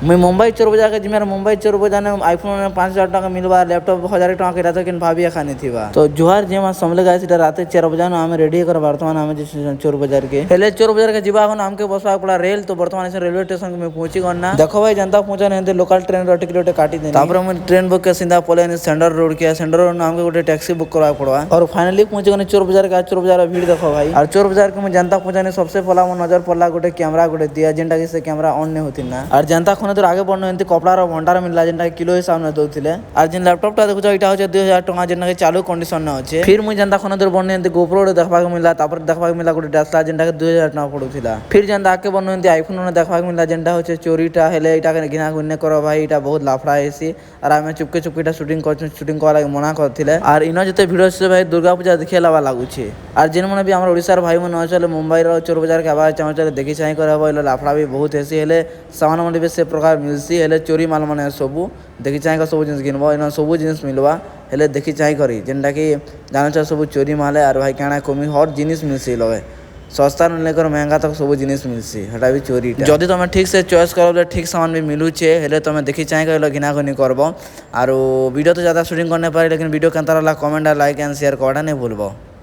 मुई मुंबई चोर बाजार के जिम्मे मुंबई चोर बाजार ने आईफोन 5000 टका मिलवा लैपटॉप 1000 टका के रहता किन भाभी खानी थी तो जुहार जे समझले गाइस इटा रात 4 बजे आम रेडी कर वर्तमान आम चोर बाजार के हेले चोर बाजार के जीवा आमके बसवा पड़ा रेल तो वर्तमान रेलवे स्टेशन में पहुंची गना देखो भाई जनता पहुंचा नहीं लोकल ट्रेन टिकट काटी दे तापर मैं ट्रेन बुक के सीधा पले सेंटर रोड के सेंटर रोड आमके गोटे टैक्सी बुक करवा पड़वा और फाइनली पहुंची गने चोर बाजार का चोर बाजार भीड़ देखो भाई और चोर बाजार के मैं जनता पहुंचाने सबसे पहला मोर नजर पड़ला गोटे कैमरा गोटे दिया जेनटा कि से कैमरा ऑन नहीं होती ना और जनता खुने तो आगे बढ़ने एंती कपड़ा भंडार मिलला जेनटा किलो हिसाब में दउथिले और जिन लैपटॉप टा देखुछ इटा होचे 2000 टका जेनटा चालू कंडीशन न होचे फिर मुई जनता खुने दूर बढ़ने एंती गोप्रो देखबा के मिलला तापर देखबा के मिलला गोटे डसला जेनटा के 2000 टका पड़ुथिला फिर जनता आके बढ़ने एंती आईफोन ने देखबा के मिलला जेनटा होचे चोरीटा हेले इटा के घिना गुन्ने करो भाई इटा बहुत लाफड़ा हेसी और आमे चुपके चुपकेटा शूटिंग करा के मना करथिले और इनो जते वीडियो से भाई दुर्गा पूजा देखेला लागुछे और जिन माने भी हमर ओडिसा भाई मन चले मुंबई रो चोर बाजार के आवाज चाहे देखि चाहे कर लाफड़ा भी बहुत हेसी हेले सामान मन भी से प्रकार मिलसी हेले चोरी माल माने सबू देखि चाहे सब जिनिस गिनबो इन सब जिनिस मिलवा हेले देखि चाहे करी जेनटा कि जानो सब चोरी माल है और भाई काना कमी हर जिनिस मिलसी लगे सस्ता न लेकर महंगा तक सब जिनिस मिलसी हटा भी चोरी जदि तुम ठीक से चॉइस करबे ठीक सामान भी मिलुचे हेले तुम देखि चाहे कर घिना घिनी करबो और वीडियो तो ज़्यादा शूटिंग करने पारे लेकिन वीडियो केनता रहला कमेंट लाइक एंड शेयर करना नहीं भूलबो।